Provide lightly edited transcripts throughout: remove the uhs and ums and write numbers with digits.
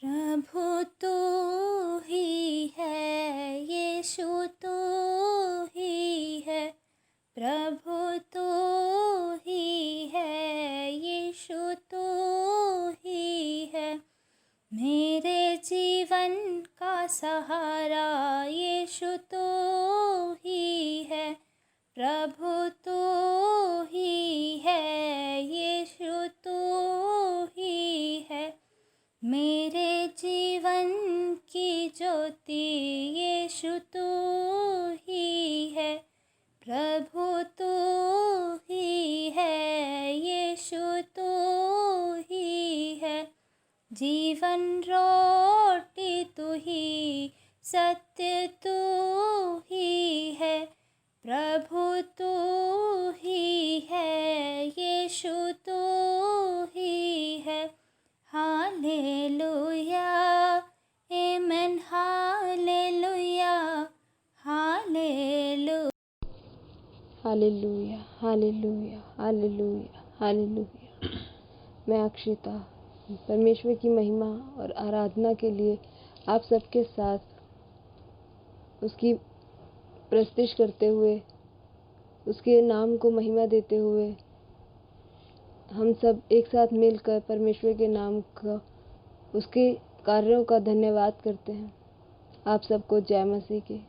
प्रभु तू ही है, यीशु तू ही है, प्रभु तू ही है, यीशु तू ही है, मेरे जीवन का सहारा यीशु तू ही है, प्रभु तू ही है, यीशु तू ही है, मेरे जीवन की ज्योति यीशु तू ही है, प्रभु तू ही है, यीशु तू ही है, जीवन रोटी तू ही, सत्य तू ही है, प्रभु तू ही है, यीशु तू ही है, हालेलुया, आमेन, हालेलुया, हालेलुया, हालेलुया, हालेलुया, हालेलुया, हालेलुया। मैं अक्षिता परमेश्वर की महिमा और आराधना के लिए आप सबके साथ उसकी प्रस्तुति करते हुए, उसके नाम को महिमा देते हुए हम सब एक साथ मिलकर परमेश्वर के नाम का, उसके कार्यों का धन्यवाद करते हैं। आप सबको जय मसीह की।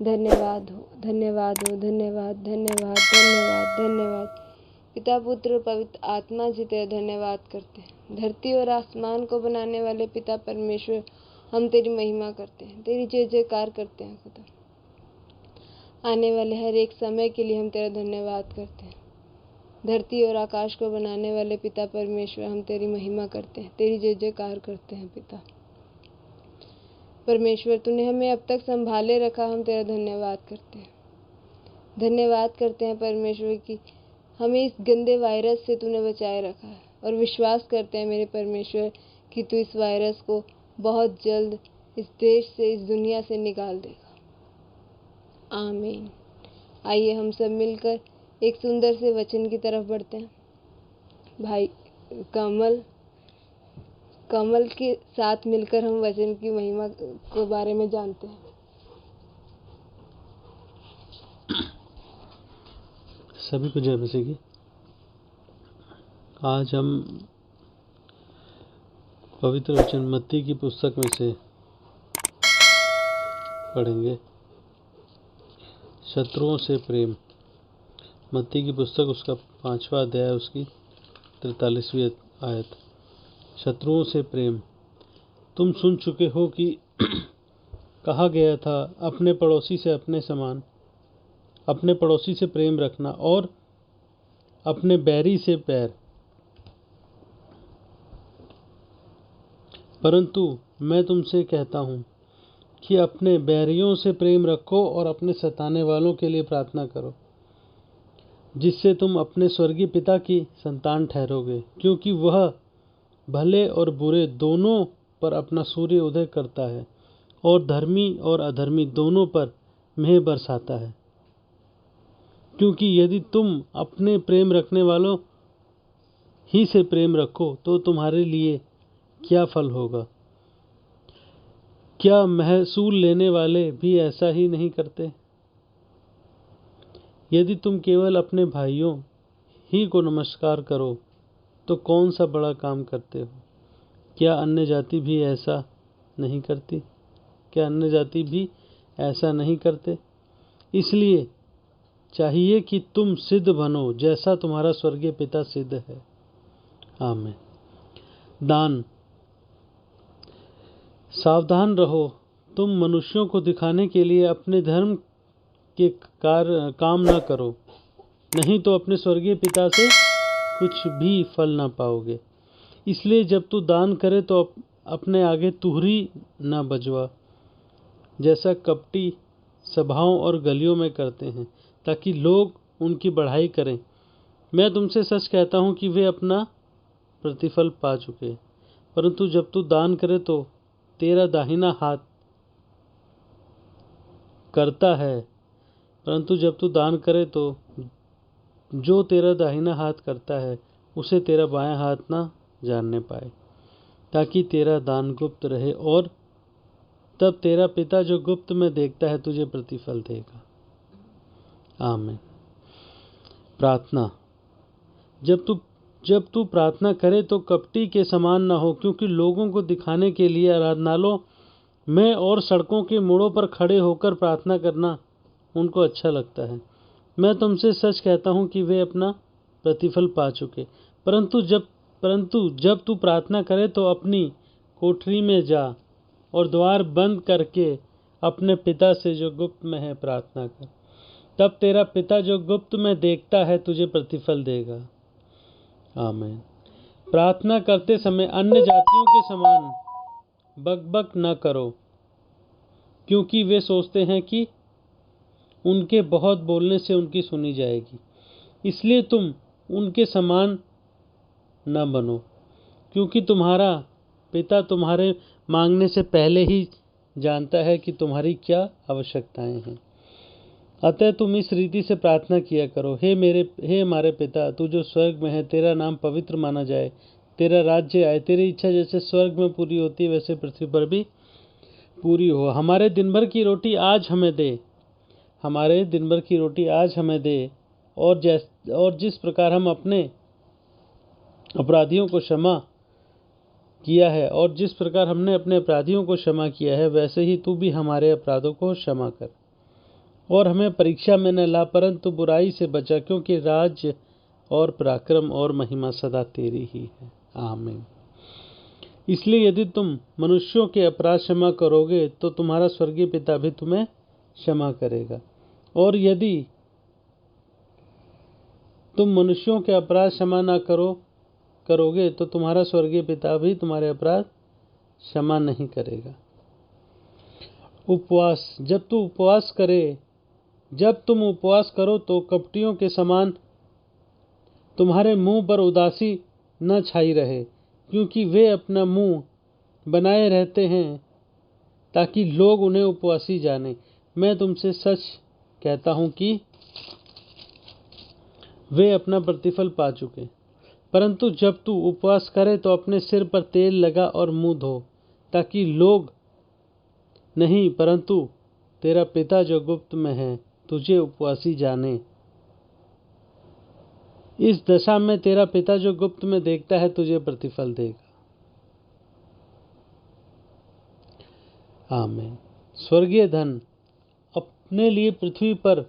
धन्यवाद हो, धन्यवाद हो, धन्यवाद, धन्यवाद, धन्यवाद, धन्यवाद। पिता, पुत्र, पवित्र आत्मा जी तेरा धन्यवाद करते हैं। धरती और आसमान को बनाने वाले पिता परमेश्वर, हम तेरी महिमा करते हैं, तेरी जय जयकार करते हैं खुदा। आने वाले हर एक समय के लिए हम तेरा धन्यवाद करते हैं। धरती और आकाश को बनाने वाले पिता परमेश्वर, हम तेरी महिमा करते हैं, तेरी जय जयकार करते हैं पिता परमेश्वर। तूने हमें अब तक संभाले रखा, हम तेरा धन्यवाद करते हैं। धन्यवाद करते हैं परमेश्वर की हमें इस गंदे वायरस से तूने बचाए रखा है, और विश्वास करते हैं मेरे परमेश्वर कि तू इस वायरस को बहुत जल्द इस देश से, इस दुनिया से निकाल देगा। आमीन। आइए हम सब मिलकर एक सुंदर से वचन की तरफ बढ़ते हैं। भाई कमल के साथ मिलकर हम वचन की महिमा के बारे में जानते हैं। सभी को जय मसीह की। आज हम पवित्र वचन मत्ती की पुस्तक में से पढ़ेंगे, शत्रुओं से प्रेम। मत्ती की पुस्तक उसका 5वां अध्याय, उसकी 43वीं आयत। शत्रुओं से प्रेम। तुम सुन चुके हो कि कहा गया था, अपने पड़ोसी से अपने समान, अपने पड़ोसी से प्रेम रखना और अपने बैरी से पैर। परंतु मैं तुमसे कहता हूँ कि अपने बैरियों से प्रेम रखो और अपने सताने वालों के लिए प्रार्थना करो, जिससे तुम अपने स्वर्गीय पिता की संतान ठहरोगे, क्योंकि वह भले और बुरे दोनों पर अपना सूर्य उदय करता है और धर्मी और अधर्मी दोनों पर मेंह बरसाता है। क्योंकि यदि तुम अपने प्रेम रखने वालों ही से प्रेम रखो तो तुम्हारे लिए क्या फल होगा? क्या महसूल लेने वाले भी ऐसा ही नहीं करते? यदि तुम केवल अपने भाइयों ही को नमस्कार करो तो कौन सा बड़ा काम करते हो? क्या अन्य जाति भी ऐसा नहीं करती? क्या अन्य जाति भी ऐसा नहीं करते? इसलिए चाहिए कि तुम सिद्ध बनो, जैसा तुम्हारा स्वर्गीय पिता सिद्ध है। आमीन। दान। सावधान रहो, तुम मनुष्यों को दिखाने के लिए अपने धर्म के काम न करो, नहीं तो अपने स्वर्गीय पिता से कुछ भी फल न पाओगे। इसलिए जब तू दान करे तो अपने आगे तुहरी न बजवा, जैसा कपटी सभाओं और गलियों में करते हैं, ताकि लोग उनकी बढ़ाई करें। मैं तुमसे सच कहता हूँ कि वे अपना प्रतिफल पा चुके। परंतु जब तू दान करे तो तेरा दाहिना हाथ करता है, परंतु जब तू दान करे तो जो तेरा दाहिना हाथ करता है उसे तेरा बायां हाथ ना जानने पाए। ताकि तेरा दान गुप्त रहे, और तब तेरा पिता जो गुप्त में देखता है तुझे प्रतिफल देगा। आमीन। प्रार्थना। जब तू प्रार्थना करे तो कपटी के समान न हो, क्योंकि लोगों को दिखाने के लिए आराधनालयों में और सड़कों के मोड़ों पर खड़े होकर प्रार्थना करना उनको अच्छा लगता है। मैं तुमसे सच कहता हूँ कि वे अपना प्रतिफल पा चुके। परंतु जब तू प्रार्थना करे तो अपनी कोठरी में जा और द्वार बंद करके अपने पिता से जो गुप्त में है प्रार्थना कर। तब तेरा पिता जो गुप्त में देखता है तुझे प्रतिफल देगा। आमीन। प्रार्थना करते समय अन्य जातियों के समान बकबक न करो, क्योंकि वे सोचते हैं कि उनके बहुत बोलने से उनकी सुनी जाएगी। इसलिए तुम उनके समान न बनो, क्योंकि तुम्हारा पिता तुम्हारे मांगने से पहले ही जानता है कि तुम्हारी क्या आवश्यकताएं हैं। अतः तुम इस रीति से प्रार्थना किया करो, हे हमारे पिता, तू जो स्वर्ग में है, तेरा नाम पवित्र माना जाए, तेरा राज्य आए, तेरी इच्छा जैसे स्वर्ग में पूरी होती है वैसे पृथ्वी पर भी पूरी हो। हमारे दिन भर की रोटी आज हमें दे, और जिस प्रकार हम अपने अपराधियों को क्षमा किया है, और जिस प्रकार हमने अपने अपराधियों को क्षमा किया है, वैसे ही तू भी हमारे अपराधों को क्षमा कर। और हमें परीक्षा में न ला, परंतु बुराई से बचा, क्योंकि राज्य और पराक्रम और महिमा सदा तेरी ही है। आमीन। इसलिए यदि तुम मनुष्यों के अपराध क्षमा करोगे तो तुम्हारा स्वर्गीय पिता भी तुम्हें क्षमा करेगा, और यदि तुम मनुष्यों के अपराध क्षमा न करोगे तो तुम्हारा स्वर्गीय पिता भी तुम्हारे अपराध क्षमा नहीं करेगा। उपवास। जब तुम उपवास करो तो कपटियों के समान तुम्हारे मुंह पर उदासी न छाई रहे, क्योंकि वे अपना मुंह बनाए रहते हैं ताकि लोग उन्हें उपवासी जाने। मैं तुमसे सच कहता हूं कि वे अपना प्रतिफल पा चुके। परंतु जब तू उपवास करे तो अपने सिर पर तेल लगा और मुंह धो, ताकि लोग नहीं परंतु तेरा पिता जो गुप्त में है तुझे उपवासी जाने। इस दशा में तेरा पिता जो गुप्त में देखता है तुझे प्रतिफल देगा। आमीन। स्वर्गीय धन। अपने लिए पृथ्वी पर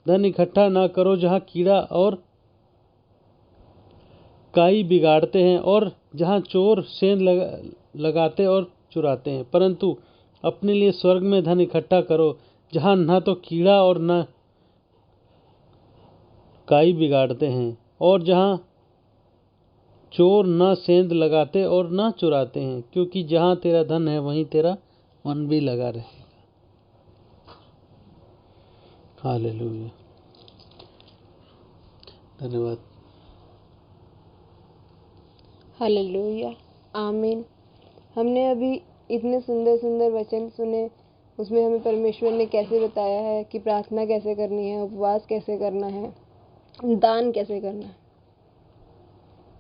धन इकट्ठा ना करो, जहाँ कीड़ा और काई बिगाड़ते हैं और जहाँ चोर सेंध लगाते और चुराते हैं, परंतु अपने लिए स्वर्ग में धन इकट्ठा करो, जहाँ न तो कीड़ा और न काई बिगाड़ते हैं, और जहाँ चोर न सेंध लगाते और न चुराते हैं, क्योंकि जहाँ तेरा धन है वहीं तेरा मन भी लगा रहेगा। हालेलुया। धन्यवाद। हालेलुया। आमीन। हमने अभी इतने सुंदर सुंदर वचन सुने, उसमें हमें परमेश्वर ने कैसे बताया है कि प्रार्थना कैसे करनी है, उपवास कैसे करना है, दान कैसे करना है।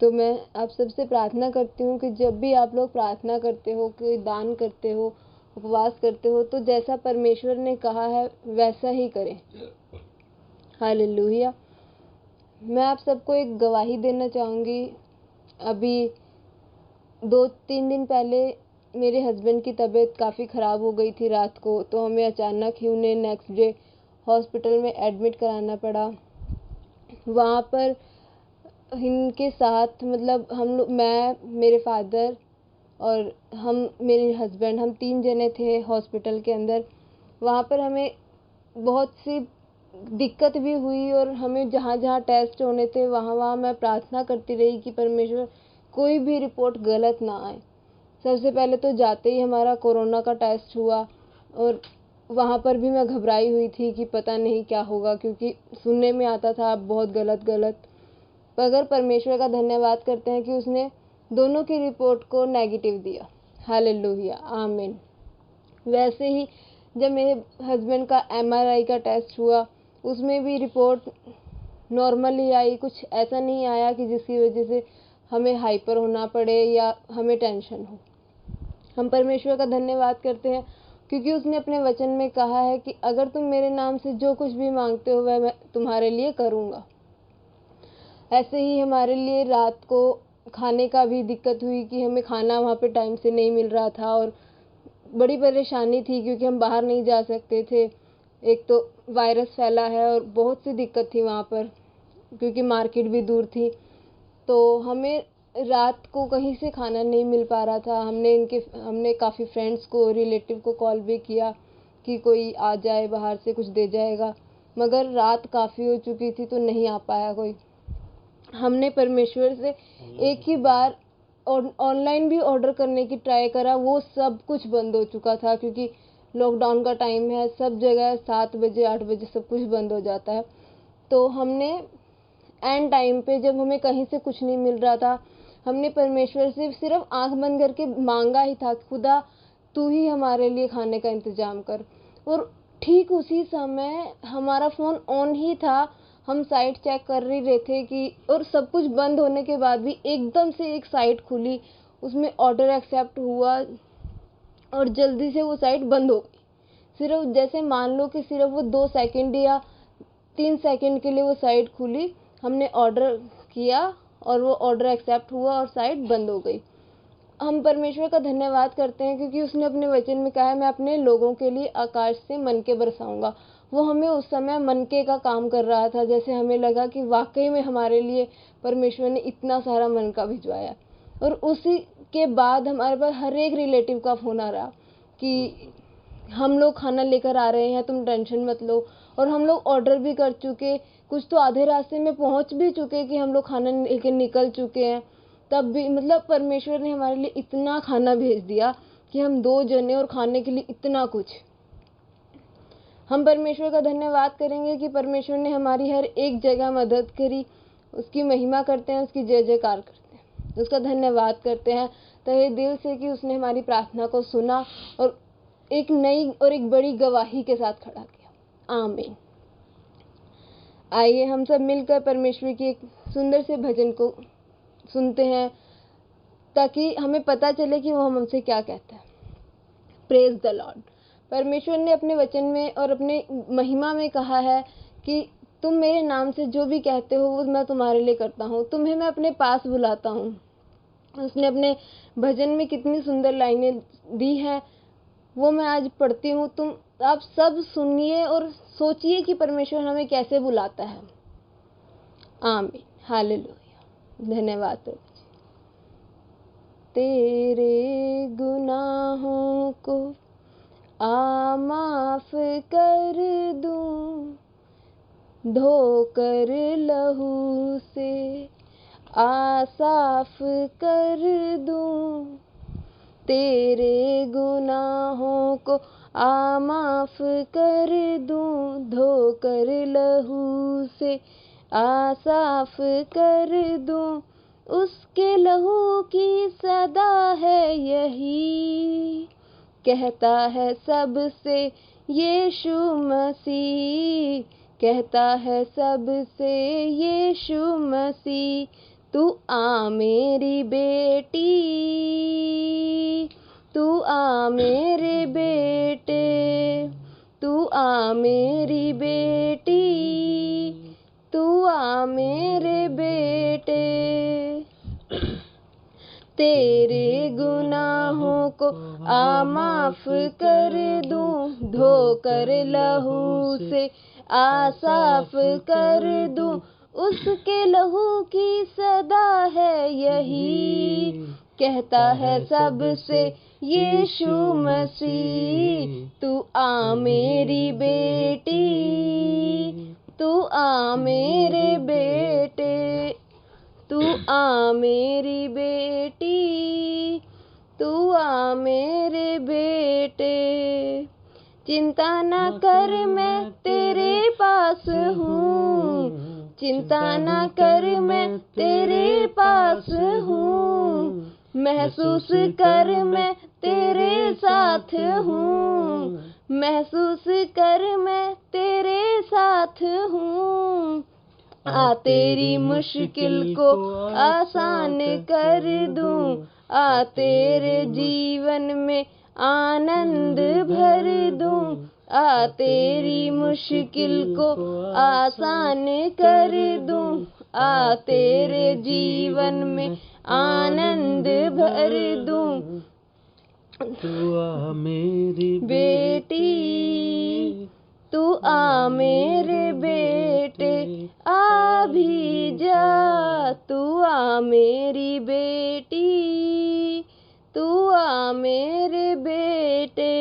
तो मैं आप सबसे प्रार्थना करती हूँ कि जब भी आप लोग प्रार्थना करते हो, कोई दान करते हो, उपवास करते हो, तो जैसा परमेश्वर ने कहा है वैसा ही करें। हालेलुया। मैं आप सबको एक गवाही देना चाहूँगी। अभी 2-3 दिन पहले मेरे हस्बैंड की तबीयत काफ़ी ख़राब हो गई थी रात को, तो हमें अचानक ही उन्हें नेक्स्ट डे हॉस्पिटल में एडमिट कराना पड़ा। वहाँ पर इनके साथ मतलब हम लोग, मैं, मेरे फादर और मेरे हस्बैंड, हम 3 जने थे हॉस्पिटल के अंदर। वहाँ पर हमें बहुत सी दिक्कत भी हुई और हमें जहाँ जहाँ टेस्ट होने थे वहाँ मैं प्रार्थना करती रही कि परमेश्वर कोई भी रिपोर्ट गलत ना आए। सबसे पहले तो जाते ही हमारा कोरोना का टेस्ट हुआ, और वहाँ पर भी मैं घबराई हुई थी कि पता नहीं क्या होगा, क्योंकि सुनने में आता था बहुत गलत। मगर परमेश्वर का धन्यवाद करते हैं कि उसने दोनों की रिपोर्ट को नेगेटिव दिया। हालेलुया। आमीन। वैसे ही जब मेरे हस्बैंड का MRI का टेस्ट हुआ, उसमें भी रिपोर्ट नॉर्मल ही आई, कुछ ऐसा नहीं आया कि जिसकी वजह से हमें हाइपर होना पड़े या हमें टेंशन हो। हम परमेश्वर का धन्यवाद करते हैं क्योंकि उसने अपने वचन में कहा है कि अगर तुम मेरे नाम से जो कुछ भी मांगते हो वह मैं तुम्हारे लिए करूँगा। ऐसे ही हमारे लिए रात को खाने का भी दिक्कत हुई कि हमें खाना वहाँ पे टाइम से नहीं मिल रहा था और बड़ी परेशानी थी क्योंकि हम बाहर नहीं जा सकते थे। एक तो वायरस फैला है और बहुत सी दिक्कत थी वहाँ पर क्योंकि मार्केट भी दूर थी, तो हमें रात को कहीं से खाना नहीं मिल पा रहा था। हमने काफ़ी फ्रेंड्स को, रिलेटिव को कॉल भी किया कि कोई आ जाए बाहर से कुछ दे जाएगा, मगर रात काफ़ी हो चुकी थी तो नहीं आ पाया कोई। हमने परमेश्वर से एक ही बार ऑनलाइन भी ऑर्डर करने की ट्राई करा, वो सब कुछ बंद हो चुका था क्योंकि लॉकडाउन का टाइम है, सब जगह 7 बजे 8 बजे सब कुछ बंद हो जाता है। तो हमने एंड टाइम पे जब हमें कहीं से कुछ नहीं मिल रहा था, हमने परमेश्वर से सिर्फ आंख बंद करके मांगा ही था, खुदा तू ही हमारे लिए खाने का इंतजाम कर। और ठीक उसी समय हमारा फ़ोन ऑन ही था, हम साइट चेक कर ही रहे थे कि, और सब कुछ बंद होने के बाद भी एकदम से एक साइट खुली, उसमें ऑर्डर एक्सेप्ट हुआ और जल्दी से वो साइट बंद हो गई। सिर्फ जैसे मान लो कि सिर्फ वो 2 सेकंड या 3 सेकंड के लिए वो साइट खुली, हमने ऑर्डर किया और वो ऑर्डर एक्सेप्ट हुआ और साइट बंद हो गई। हम परमेश्वर का धन्यवाद करते हैं क्योंकि उसने अपने वचन में कहा है, मैं अपने लोगों के लिए आकाश से मनके बरसाऊंगा। वो हमें उस समय मनके का काम कर रहा था, जैसे हमें लगा कि वाकई में हमारे लिए परमेश्वर ने इतना सारा मनका भिजवाया। और उसी के बाद हमारे पास हर एक रिलेटिव का फ़ोन आ रहा कि हम लोग खाना लेकर आ रहे हैं, तुम टेंशन मत लो। और हम लोग ऑर्डर भी कर चुके, कुछ तो आधे रास्ते में पहुंच भी चुके कि हम लोग खाना लेकर निकल चुके हैं, तब भी मतलब परमेश्वर ने हमारे लिए इतना खाना भेज दिया कि हम 2 जने और खाने के लिए इतना कुछ। हम परमेश्वर का धन्यवाद करेंगे कि परमेश्वर ने हमारी हर एक जगह मदद करी। उसकी महिमा करते हैं, उसकी जय जयकार करते हैं, उसका धन्यवाद करते हैं तहे दिल से कि उसने हमारी प्रार्थना को सुना और एक नई और एक बड़ी गवाही के साथ खड़ा किया। आमीन। आइए हम सब मिलकर परमेश्वर की एक सुंदर से भजन को सुनते हैं ताकि हमें पता चले कि वो हमसे क्या कहता है। Praise the Lord. परमेश्वर ने अपने वचन में और अपने महिमा में कहा है कि तुम मेरे नाम से जो भी कहते हो वो मैं तुम्हारे लिए करता हूँ, तुम्हें मैं अपने पास बुलाता हूँ। उसने अपने भजन में कितनी सुंदर लाइनें दी हैं, वो मैं आज पढ़ती हूँ। आप सब सुनिए और सोचिए कि परमेश्वर हमें कैसे बुलाता है। आमीन, हालेलुया। धन्यवाद प्रभु जी। तेरे गुनाहों को माफ कर दूं, धोकर लहू से साफ कर दूं। तेरे गुनाहों को माफ कर दूं, धोकर लहू से साफ कर दूं। उसके लहू की सदा है यही, कहता है सबसे यीशु मसीह, कहता है सबसे यीशु मसीह, तू आ मेरी बेटी, तू आ मेरे बेटे, तू आ मेरी बेटी, तू आ मेरे बेटे। तेरे गुनाहों को माफ कर दूं, धोकर लहू से साफ कर दूं। उसके लहू की सदा है यही, कहता है सबसे यीशु मसीह, तू आ मेरी बेटी, तू आ मेरे बेटे, तू आ मेरी बेटी, तू आ मेरे बेटे। चिंता न कर मैं तेरे पास हूँ, चिंता न कर मैं तेरे पास हूँ, महसूस कर मैं तेरे साथ हूँ, महसूस कर मैं तेरे साथ हूँ। आ तेरी मुश्किल को आसान कर दूं, आ तेरे जीवन में आनंद भर दूं, आ तेरी मुश्किल को आसान कर दूं, आ तेरे जीवन में आनंद भर दूं। तू आ मेरी बेटी, तू आ मेरे बेटे, आ भी जा, तू आ मेरी बेटी, तू आ मेरे बेटे।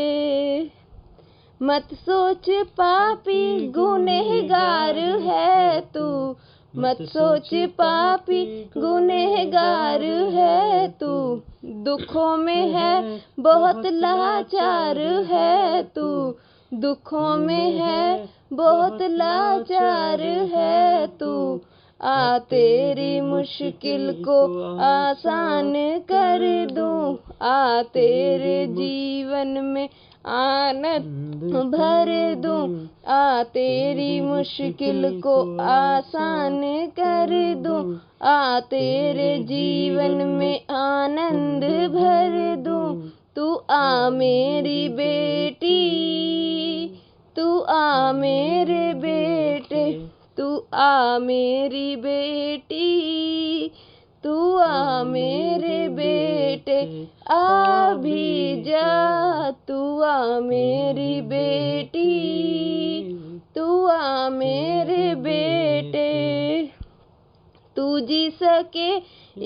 मत सोच पापी गुनहगार है तू, मत सोच पापी गुनहगार है तू, दुखों में है बहुत लाचार है तू, दुखों में है बहुत लाचार है तू, आ तेरी मुश्किल को आसान कर दूं, आ तेरे जीवन में आनंद भर दूं, आ तेरी मुश्किल को आसान कर दूं, आ तेरे जीवन में आनंद भर दूं। तू आ मेरी बेटी, तू आ मेरे बेटे, तू आ मेरी बेटी, तू आ मेरे बेटे, आ भी जा, तू आ मेरी बेटी, तू आ मेरे बेटे। तू जी सके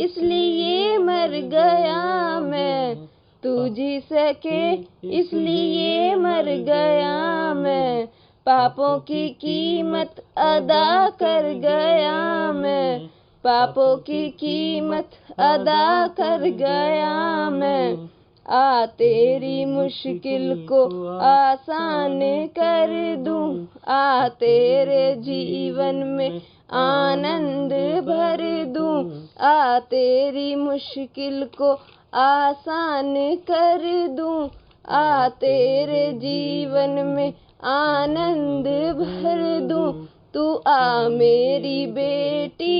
इसलिए मर गया मैं, तू जी सके इसलिए मर गया मैं, पापों की कीमत अदा कर गया मैं, पापों की कीमत अदा कर गया मैं, आ तेरी मुश्किल को आसान कर दूं, आ तेरे जीवन में आनंद भर दूं, आ तेरी मुश्किल को आसान कर दूं, आ तेरे जीवन में आनंद भर दूं। तू आ मेरी बेटी,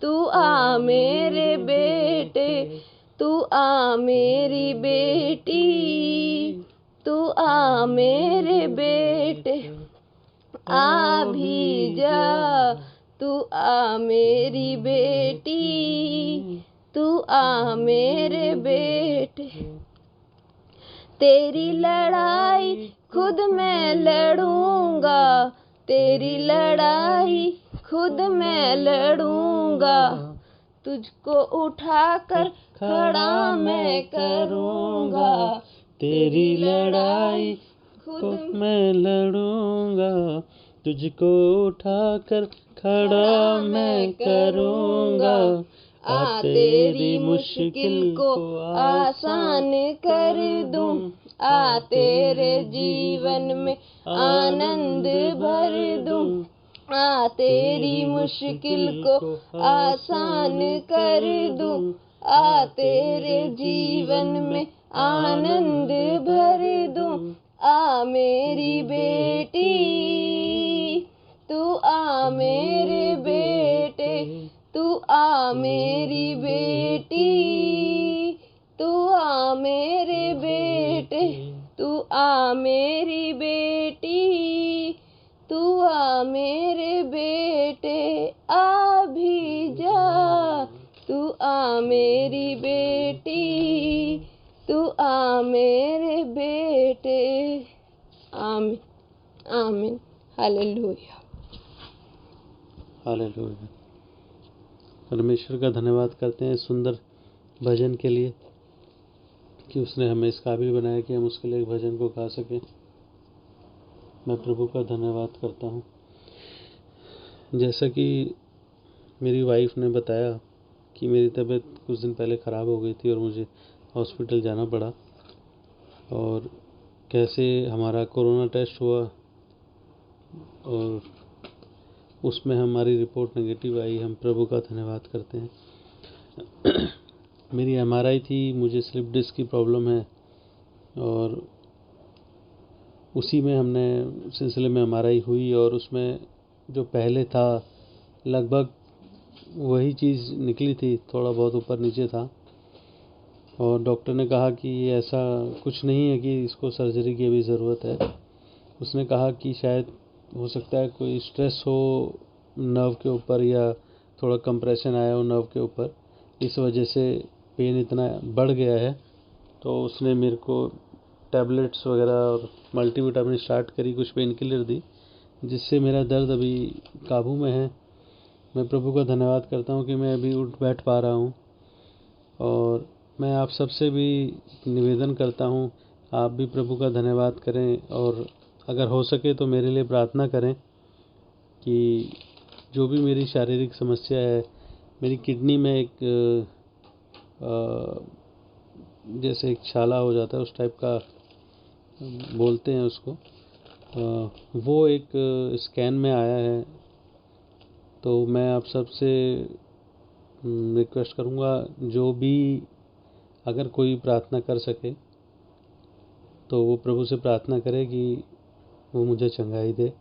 तू आ मेरे बेटे, तू आ मेरी बेटी, तू आ मेरे बेटे, आ भी जा, तू आ मेरी बेटी, तू आ मेरे बेटे। तेरी लड़ाई खुद मैं लड़ूंगा, तेरी लड़ाई खुद मैं लड़ूंगा, तुझको उठाकर खड़ा मैं करूंगा, तेरी लड़ाई खुद मैं लड़ूंगा, तुझको उठाकर खड़ा मैं करूंगा, आ तेरी मुश्किल को आसान कर दूं, आ तेरे जीवन में आनंद भर दूं, आ तेरी मुश्किल को आसान कर दूं, आ तेरे जीवन में आनंद भर दूं। आ मेरी बेटी, तू आ मेरे बेटे, तू आ मेरी बेटी, तू आ मेरे बेटे, तू आ मेरी बेटी, तू आ मेरे बेटे, आ भी जा, तू आ मेरी बेटी, तू आ मेरे बेटे। आमीन, आमीन, हालेलुया। हालेलुया। परमेश्वर का धन्यवाद करते हैं इस सुंदर भजन के लिए कि उसने हमें इस काबिल बनाया कि हम उसके लिए एक भजन को गा सकें। मैं प्रभु का धन्यवाद करता हूँ। जैसा कि मेरी वाइफ ने बताया कि मेरी तबीयत कुछ दिन पहले ख़राब हो गई थी और मुझे हॉस्पिटल जाना पड़ा, और कैसे हमारा कोरोना टेस्ट हुआ और उसमें हमारी रिपोर्ट नेगेटिव आई। हम प्रभु का धन्यवाद करते हैं। मेरी MRI थी, मुझे स्लिप डिस्क की प्रॉब्लम है, और उसी में हमने सिलसिले में MRI हुई और उसमें जो पहले था लगभग वही चीज़ निकली थी, थोड़ा बहुत ऊपर नीचे था। और डॉक्टर ने कहा कि ये ऐसा कुछ नहीं है कि इसको सर्जरी की अभी ज़रूरत है। उसने कहा कि शायद हो सकता है कोई स्ट्रेस हो नर्व के ऊपर, या थोड़ा कंप्रेशन आया हो नर्व के ऊपर, इस वजह से पेन इतना बढ़ गया है। तो उसने मेरे को टैबलेट्स वगैरह और मल्टीविटामिन स्टार्ट करी, कुछ पेन किलर दी, जिससे मेरा दर्द अभी काबू में है। मैं प्रभु का धन्यवाद करता हूँ कि मैं अभी उठ बैठ पा रहा हूँ। और मैं आप सबसे भी निवेदन करता हूँ, आप भी प्रभु का धन्यवाद करें, और अगर हो सके तो मेरे लिए प्रार्थना करें कि जो भी मेरी शारीरिक समस्या है, मेरी किडनी में एक जैसे एक छाला हो जाता है उस टाइप का बोलते हैं उसको, वो एक स्कैन में आया है। तो मैं आप सबसे रिक्वेस्ट करूँगा, जो भी अगर कोई प्रार्थना कर सके तो वो प्रभु से प्रार्थना करे कि वो मुझे चंगाई दे।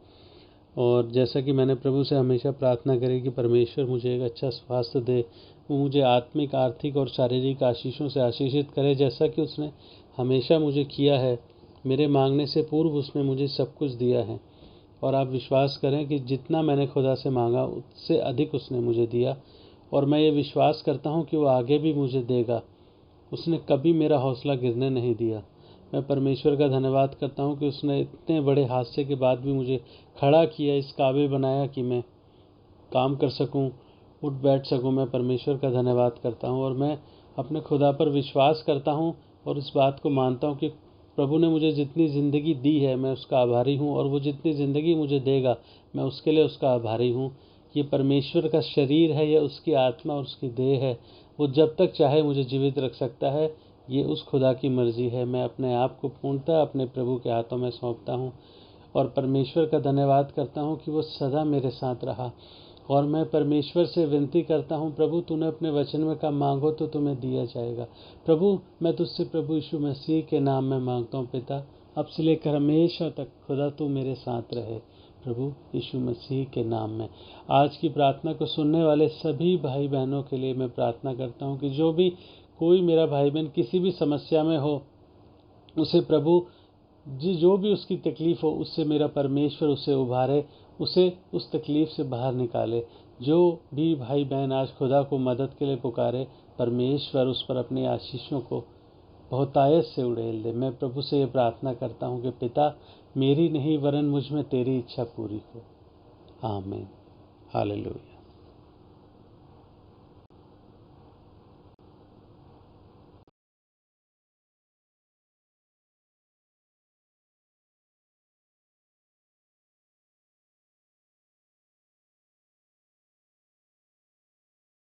और जैसा कि मैंने प्रभु से हमेशा प्रार्थना करी कि परमेश्वर मुझे एक अच्छा स्वास्थ्य दे, वो मुझे आत्मिक, आर्थिक और शारीरिक आशीषों से आशीषित करे, जैसा कि उसने हमेशा मुझे किया है। मेरे मांगने से पूर्व उसने मुझे सब कुछ दिया है। और आप विश्वास करें कि जितना मैंने खुदा से मांगा उससे अधिक उसने मुझे दिया, और मैं ये विश्वास करता हूँ कि वो आगे भी मुझे देगा। उसने कभी मेरा हौसला गिरने नहीं दिया। मैं परमेश्वर का धन्यवाद करता हूँ कि उसने इतने बड़े हादसे के बाद भी मुझे खड़ा किया, इस काबिल बनाया कि मैं काम कर सकूँ, उठ बैठ सकूँ। मैं परमेश्वर का धन्यवाद करता हूँ, और मैं अपने खुदा पर विश्वास करता हूँ और इस बात को मानता हूँ कि प्रभु ने मुझे जितनी ज़िंदगी दी है मैं उसका आभारी हूँ, और वो जितनी ज़िंदगी मुझे देगा मैं उसके लिए उसका आभारी हूँ। ये परमेश्वर का शरीर है, यह उसकी आत्मा और उसकी देह है। वो जब तक चाहे मुझे जीवित रख सकता है, ये उस खुदा की मर्ज़ी है। मैं अपने आप को पूर्णतः अपने प्रभु के हाथों में सौंपता हूँ, और परमेश्वर का धन्यवाद करता हूँ कि वो सदा मेरे साथ रहा। और मैं परमेश्वर से विनती करता हूँ, प्रभु तूने अपने वचन में कहा मांगो तो तुम्हें दिया जाएगा। प्रभु मैं तुझसे प्रभु यीशु मसीह के नाम में मांगता हूँ पिता, अब से लेकर हमेशा तक खुदा तू मेरे साथ रहे, प्रभु यीशु मसीह के नाम में। आज की प्रार्थना को सुनने वाले सभी भाई बहनों के लिए मैं प्रार्थना करता हूँ कि जो भी कोई मेरा भाई बहन किसी भी समस्या में हो, उसे प्रभु जो भी उसकी तकलीफ़ हो उससे मेरा परमेश्वर उसे उभारे, उसे उस तकलीफ़ से बाहर निकाले। जो भी भाई बहन आज खुदा को मदद के लिए पुकारे, परमेश्वर उस पर अपनी आशीषों को बहुतायत से उड़ेल दे। मैं प्रभु से ये प्रार्थना करता हूँ कि पिता मेरी नहीं वरन मुझ में तेरी इच्छा पूरी हो। आमीन। हालेलुया।